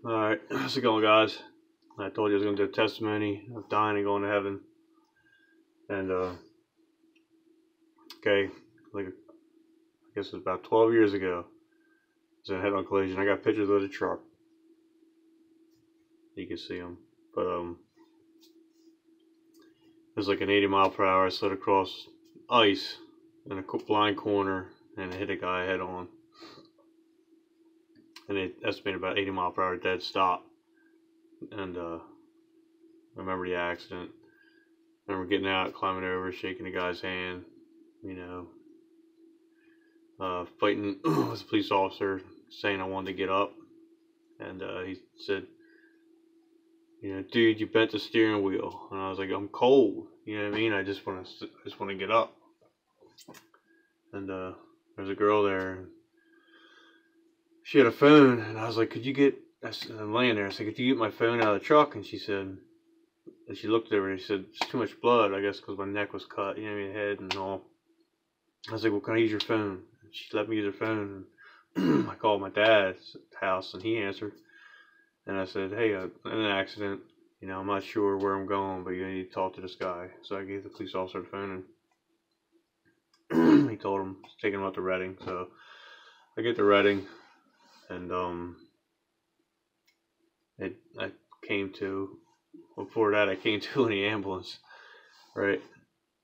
Alright, how's it going, guys? I told you I was going to do a testimony of dying and going to heaven. And, okay, like, I guess it was about 12 years ago. I was in a head on collision. I got pictures of the truck. You can see them. But, it was like an 80 mile per hour. I slid across ice in a blind corner and hit a guy head on. And it estimated about 80 mile per hour dead stop. And, I remember the accident. I remember getting out, climbing over, shaking the guy's hand, fighting with a police officer, saying I wanted to get up. And he said, dude, you bent the steering wheel. And I was like, I'm cold. You know what I mean? I just want to get up. And there's a girl there. And she had a phone, and I was like, I'm laying there. I said, could you get my phone out of the truck? And she said, and she looked over and she said, it's too much blood, I guess, because my neck was cut, head and all. I was like, well, can I use your phone? And she let me use her phone. I called my dad's house, and he answered. And I said, hey, in an accident, I'm not sure where I'm going, but you need to talk to this guy. So I gave the police officer the phone, and he told him to take him up to Reading. So I get to Reading, and before that, I came to in the ambulance, right?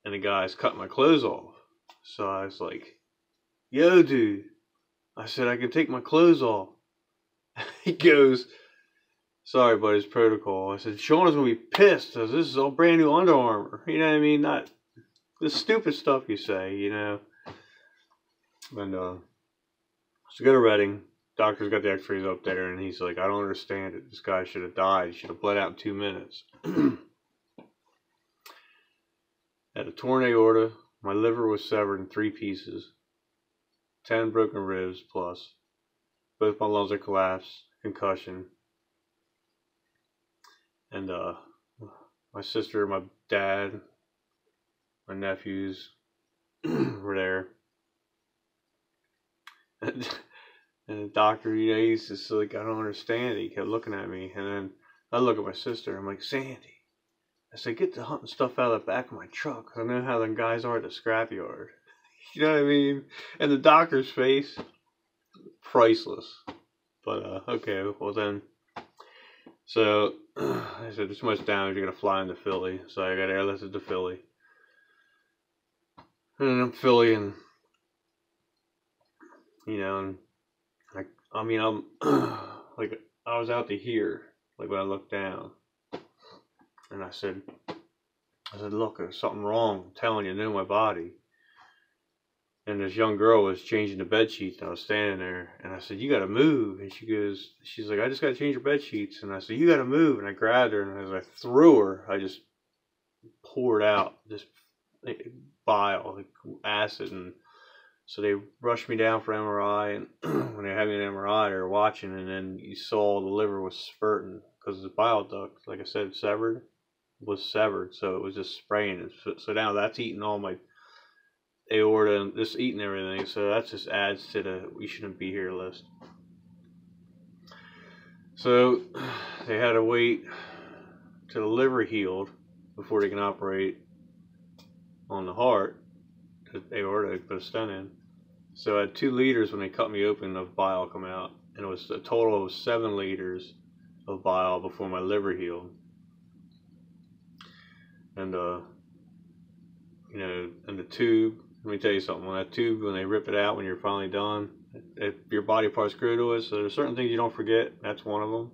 And the guy's cutting my clothes off. So I was like, yo, dude. I said, I can take my clothes off. He goes, sorry, but it's protocol. I said, Sean is going to be pissed because this is all brand new Under Armour. You know what I mean? Not the stupid stuff you say, And so go to Reading. Doctor's got the x-rays up there, and he's like, I don't understand it. This guy should have died. He should have bled out in 2 minutes. Had a torn aorta. My liver was severed in 3 pieces. 10 broken ribs plus. Both my lungs are collapsed. Concussion. And my sister, my dad, my nephews were there. And the doctor, he's just like, I don't understand it. He kept looking at me. And then I look at my sister. I'm like, Sandy. I said, get the hunting stuff out of the back of my truck. I know how them guys are at the scrapyard. You know what I mean? And the doctor's face, priceless. But, okay, well then. So, I said, there's too much damage. You're going to fly into Philly. So I got airlifted to Philly. And I'm Philly, and, and I'm like, I was out to here, like when I looked down, and I said, look, there's something wrong. I'm telling you, I know my body. And this young girl was changing the bed sheets, and I was standing there, and I said, you got to move. And she's like, I just got to change your bed sheets. And I said, you got to move. And I grabbed her, and as I threw her, I just poured out this bile, like acid, and so they rushed me down for MRI, and when they had me in MRI, they were watching, and then you saw the liver was spurting because the bile duct, like I said, was severed, so it was just spraying. So now that's eating all my aorta and just eating everything. So that just adds to the we shouldn't be here list. So they had to wait till the liver healed before they can operate on the heart. The aorta, put a stent in. So I had 2 liters when they cut me open of bile come out, and it was a total of 7 liters of bile before my liver healed. And and the tube. Let me tell you something. When that tube, when they rip it out, when you're finally done, your body parts grow to it. So there's certain things you don't forget. That's one of them.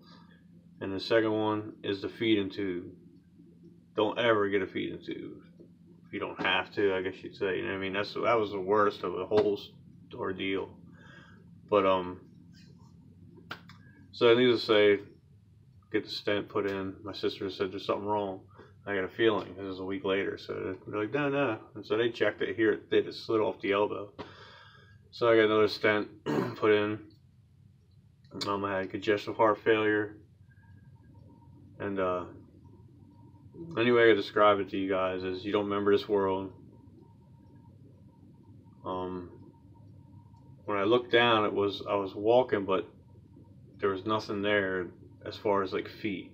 And the second one is the feeding tube. Don't ever get a feeding tube. You don't have to, I guess you'd say. You know what I mean? That was the worst of the whole ordeal. But so needless to say, get the stent put in. My sister said there's something wrong. I got a feeling. This is a week later, so they're like, no. And so they checked it here. They just slid off the elbow. So I got another stent put in. I had congestive heart failure, and anyway I could describe it to you guys is you don't remember this world. When I looked down, I was walking, but there was nothing there. as far as like feet.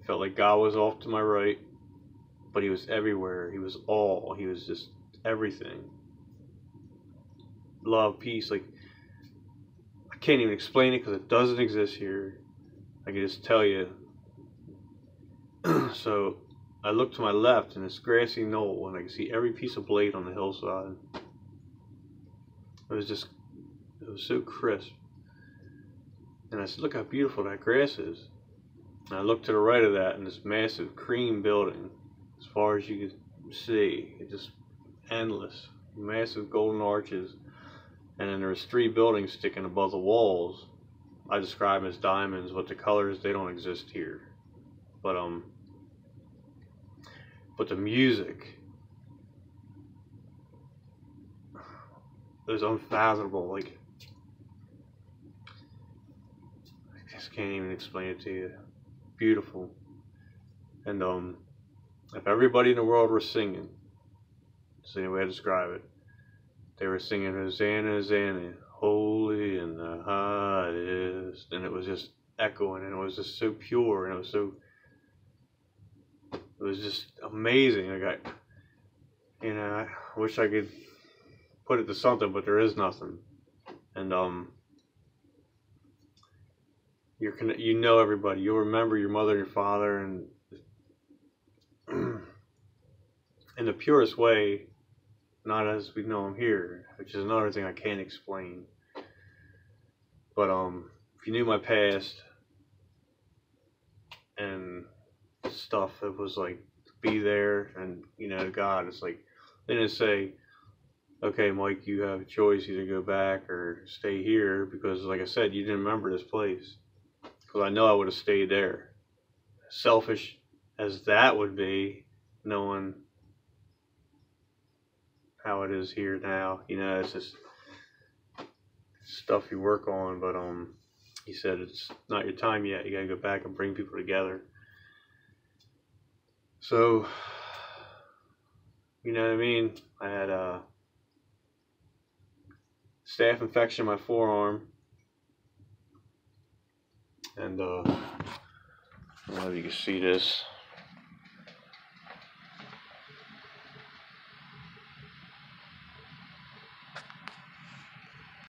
Felt like God was off to my right, but he was everywhere. He was all. He was just everything. Love, peace. Like, I can't even explain it because it doesn't exist here. I can just tell you. So I look to my left in this grassy knoll and I can see every piece of blade on the hillside. It was so crisp. And I said, look how beautiful that grass is. And I looked to the right of that, and this massive cream building, as far as you could see, it just endless, massive golden arches. And then there's 3 buildings sticking above the walls. I describe them as diamonds, but the colors, they don't exist here. But the music, it was unfathomable. Like, I just can't even explain it to you. Beautiful. And if everybody in the world were singing, that's the only way to describe it, they were singing Hosanna, Hosanna, holy in the highest, and it was just echoing, and it was just so pure, and it was just amazing. Like, I wish I could put it to something, but there is nothing. And you know everybody. You'll remember your mother and your father, and in the purest way, not as we know them here, which is another thing I can't explain. But if you knew my past and stuff, it was like, be there, and God, it's like they didn't say, okay, Mike, you have a choice, either go back or stay here, because like I said, you didn't remember this place. Because I know I would have stayed there. Selfish as that would be, knowing how it is here now. It's just stuff you work on, but he said it's not your time yet. You gotta go back and bring people together. So, you know what I mean? I had a staph infection in my forearm, and I don't know if you can see this.